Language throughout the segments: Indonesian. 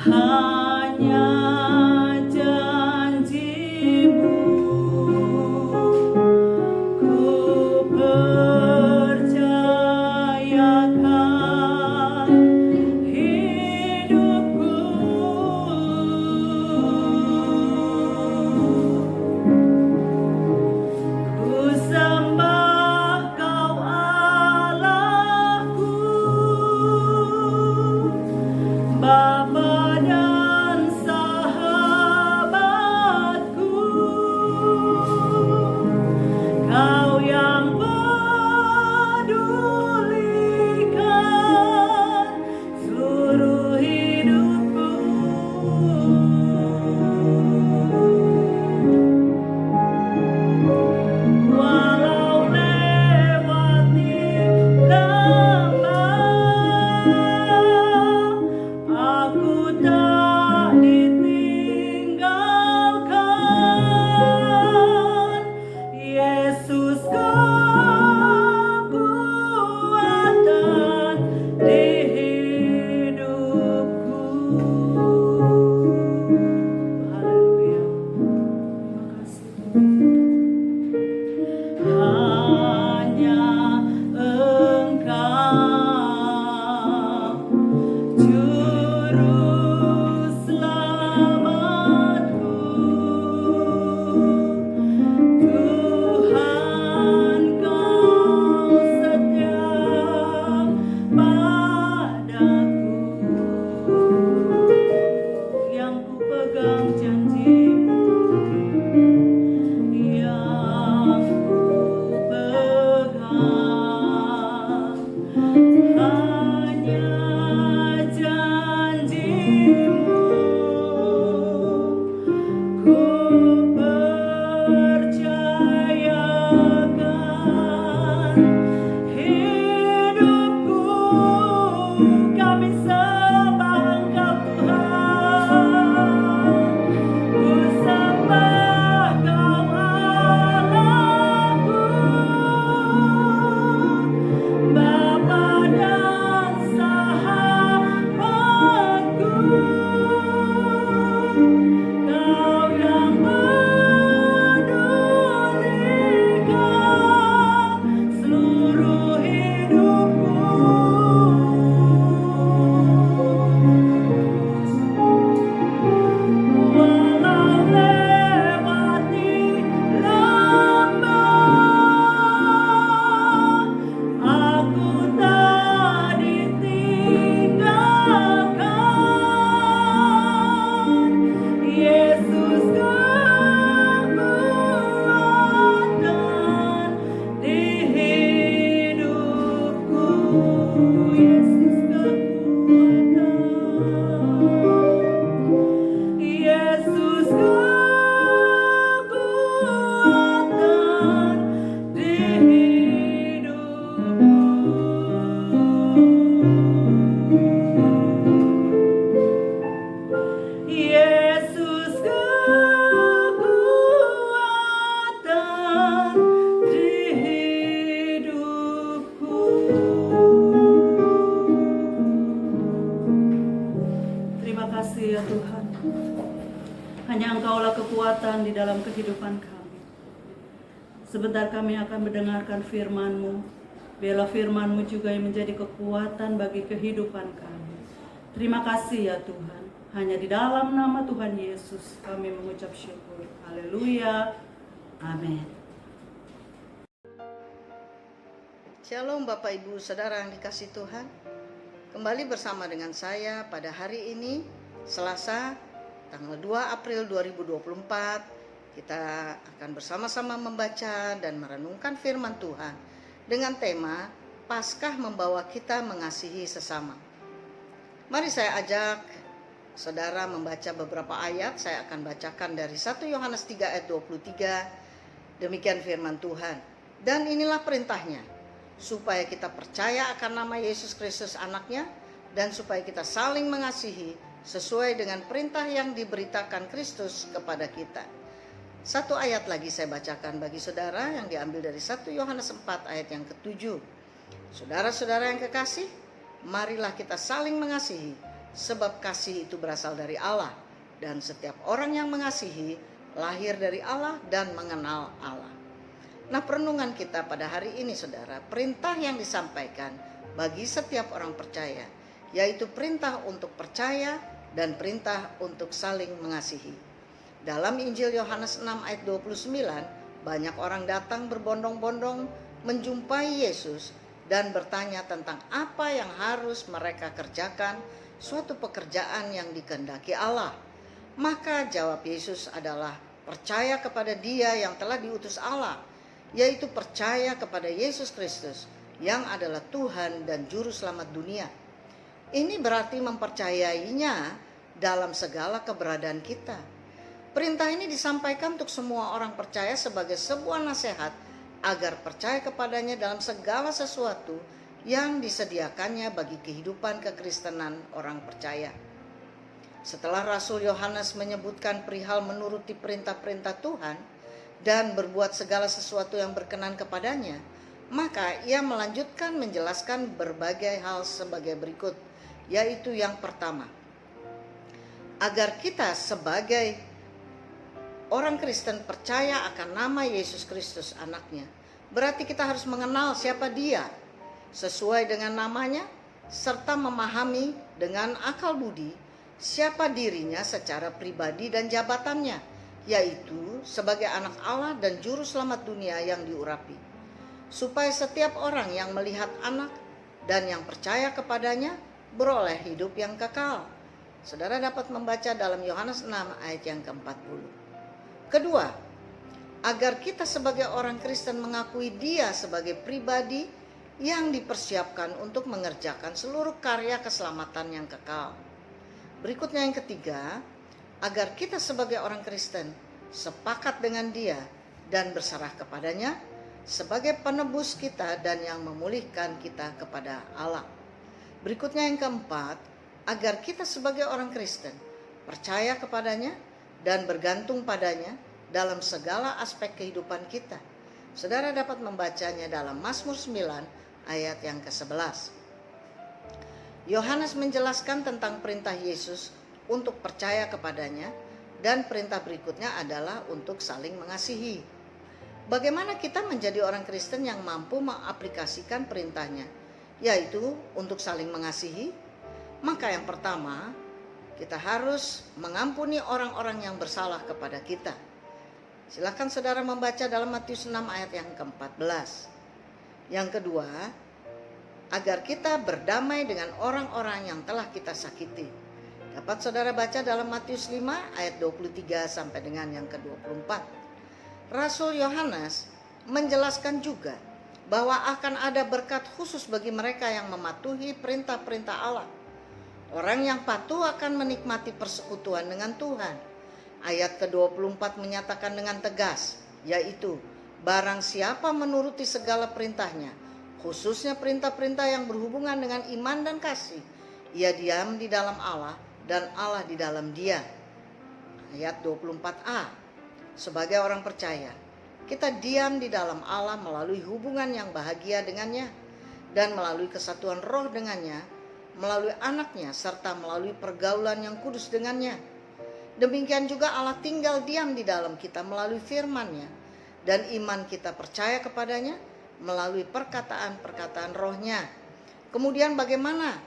hanya janjimu ku percayakan hidupku. Ku sembah Kau Allahku, Bapa dan sahabatku, Kau yang pedulikan seluruh hidupku. Walau lewati lembah, aku tak ditinggalkan. Yesus kekuatan di hidupku. Haleluya. Terima kasih. Hanya Engkau juru selamatku, Tuhan Kau setia padaku, yang ku pegang janji-Mu, yang ku pegang hanya janji-Mu, ku percayakan hidupku. Kami sembah Engkau Tuhan, ku sembah Kau Allahku, Bapa dan sahabatku, Kau yang pedulikan seluruh hidupku. Walau lewati lembah, aku tak ditinggalkan. Yesus kekuatan di hidupku. Yesus kekuatan. Yesus kekuatan di hidupku. Yesus kekuatan di hidupku. Terima kasih ya Tuhan. Hanya Engkaulah kekuatan di dalam kehidupan kami. Sebentar kami akan mendengarkan firman-Mu. Biarlah firman-Mu juga yang menjadi kekuatan bagi kehidupan kami. Terima kasih ya Tuhan. Hanya di dalam nama Tuhan Yesus kami mengucap syukur. Haleluya. Amin. Shalom Bapak Ibu Saudara yang dikasihi Tuhan. Kembali bersama dengan saya pada hari ini, Selasa, tanggal 2 April 2024. Kita akan bersama-sama membaca dan merenungkan firman Tuhan dengan tema Paskah membawa kita mengasihi sesama. Mari saya ajak saudara membaca beberapa ayat. Saya akan bacakan dari 1 Yohanes 3 ayat 23. Demikian firman Tuhan. Dan inilah perintahnya, supaya kita percaya akan nama Yesus Kristus anaknya, dan supaya kita saling mengasihi sesuai dengan perintah yang diberitakan Kristus kepada kita. Satu ayat lagi saya bacakan bagi saudara yang diambil dari 1 Yohanes 4 ayat yang ke-7. Saudara-saudara yang kekasih, marilah kita saling mengasihi, sebab kasih itu berasal dari Allah, dan setiap orang yang mengasihi lahir dari Allah dan mengenal Allah. Nah, perenungan kita pada hari ini saudara, perintah yang disampaikan bagi setiap orang percaya, yaitu perintah untuk percaya dan perintah untuk saling mengasihi. Dalam Injil Yohanes 6 ayat 29, banyak orang datang berbondong-bondong menjumpai Yesus dan bertanya tentang apa yang harus mereka kerjakan, suatu pekerjaan yang dikehendaki Allah. Maka jawab Yesus adalah percaya kepada Dia yang telah diutus Allah, yaitu percaya kepada Yesus Kristus yang adalah Tuhan dan Juru Selamat dunia. Ini berarti mempercayainya dalam segala keberadaan kita. Perintah ini disampaikan untuk semua orang percaya sebagai sebuah nasihat agar percaya kepadanya dalam segala sesuatu yang disediakannya bagi kehidupan kekristenan orang percaya. Setelah Rasul Yohanes menyebutkan perihal menuruti perintah-perintah Tuhan dan berbuat segala sesuatu yang berkenan kepadanya, maka ia melanjutkan menjelaskan berbagai hal sebagai berikut, yaitu yang pertama, agar kita sebagai orang Kristen percaya akan nama Yesus Kristus anaknya, berarti kita harus mengenal siapa Dia sesuai dengan namanya, serta memahami dengan akal budi siapa dirinya secara pribadi dan jabatannya, yaitu sebagai anak Allah dan Juru Selamat dunia yang diurapi, supaya setiap orang yang melihat anak dan yang percaya kepadanya beroleh hidup yang kekal. Saudara dapat membaca dalam Yohanes 6 ayat yang ke-40. Kedua, agar kita sebagai orang Kristen mengakui Dia sebagai pribadi yang dipersiapkan untuk mengerjakan seluruh karya keselamatan yang kekal. Berikutnya yang ketiga, agar kita sebagai orang Kristen sepakat dengan Dia dan berserah kepadanya sebagai penebus kita dan yang memulihkan kita kepada Allah. Berikutnya yang keempat, agar kita sebagai orang Kristen percaya kepadanya dan bergantung padanya dalam segala aspek kehidupan kita. Saudara dapat membacanya dalam Mazmur 9 ayat yang ke-11. Yohanes menjelaskan tentang perintah Yesus untuk percaya kepadanya, dan perintah berikutnya adalah untuk saling mengasihi. Bagaimana kita menjadi orang Kristen yang mampu mengaplikasikan perintahnya, yaitu untuk saling mengasihi? Maka yang pertama, kita harus mengampuni orang-orang yang bersalah kepada kita. Silakan saudara membaca dalam Matius 6 ayat yang ke-14. Yang kedua, agar kita berdamai dengan orang-orang yang telah kita sakiti. Dapat saudara baca dalam Matius 5 ayat 23 sampai dengan yang ke-24. Rasul Yohanes menjelaskan juga bahwa akan ada berkat khusus bagi mereka yang mematuhi perintah-perintah Allah. Orang yang patuh akan menikmati persekutuan dengan Tuhan. Ayat ke-24 menyatakan dengan tegas, yaitu barang siapa menuruti segala perintahnya, khususnya perintah-perintah yang berhubungan dengan iman dan kasih, ia diam di dalam Allah dan Allah di dalam dia. Ayat 24a, sebagai orang percaya, kita diam di dalam Allah melalui hubungan yang bahagia dengannya dan melalui kesatuan roh dengannya, melalui anaknya, serta melalui pergaulan yang kudus dengannya. Demikian juga Allah tinggal diam di dalam kita melalui firman-Nya, dan iman kita percaya kepadanya melalui perkataan-perkataan roh-Nya. Kemudian bagaimana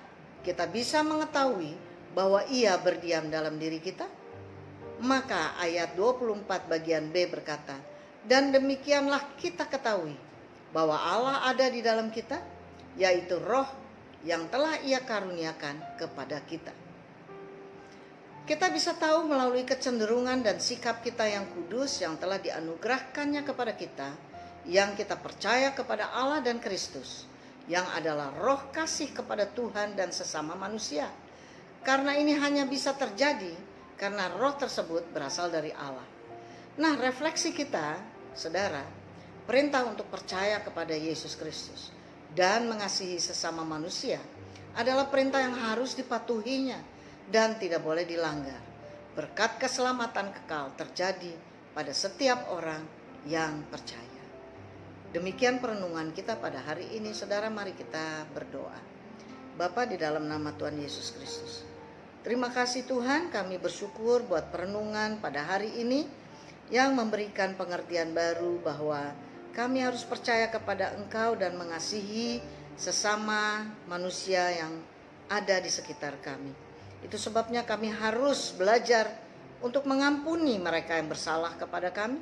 kita bisa mengetahui bahwa Ia berdiam dalam diri kita? Maka ayat 24 bagian B berkata, dan demikianlah kita ketahui bahwa Allah ada di dalam kita, yaitu roh yang telah Ia karuniakan kepada kita. Kita bisa tahu melalui kecenderungan dan sikap kita yang kudus yang telah dianugerahkannya kepada kita, yang kita percaya kepada Allah dan Kristus, yang adalah roh kasih kepada Tuhan dan sesama manusia. Karena ini hanya bisa terjadi karena roh tersebut berasal dari Allah. Nah, refleksi kita, saudara, perintah untuk percaya kepada Yesus Kristus dan mengasihi sesama manusia adalah perintah yang harus dipatuhinya dan tidak boleh dilanggar. Berkat keselamatan kekal terjadi pada setiap orang yang percaya. Demikian perenungan kita pada hari ini, saudara. Mari kita berdoa. Bapa, di dalam nama Tuhan Yesus Kristus, Terima kasih Tuhan, kami bersyukur buat perenungan pada hari ini yang memberikan pengertian baru bahwa kami harus percaya kepada Engkau dan mengasihi sesama manusia yang ada di sekitar kami. Itu sebabnya kami harus belajar untuk mengampuni mereka yang bersalah kepada kami,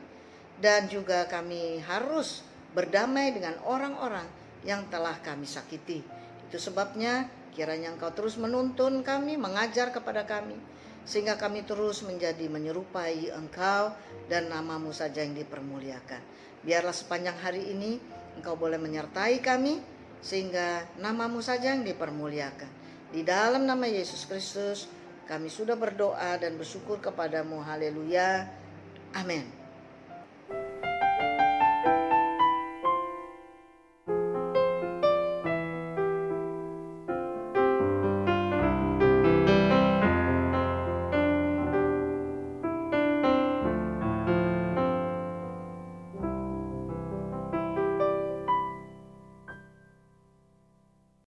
dan juga kami harus berdamai dengan orang-orang yang telah kami sakiti. Itu sebabnya kiranya Engkau terus menuntun kami, mengajar kepada kami, sehingga kami terus menjadi menyerupai Engkau dan nama-Mu saja yang dipermuliakan. Biarlah sepanjang hari ini Engkau boleh menyertai kami, sehingga nama-Mu saja yang dipermuliakan. Di dalam nama Yesus Kristus kami sudah berdoa dan bersyukur kepadamu. Haleluya. Amin.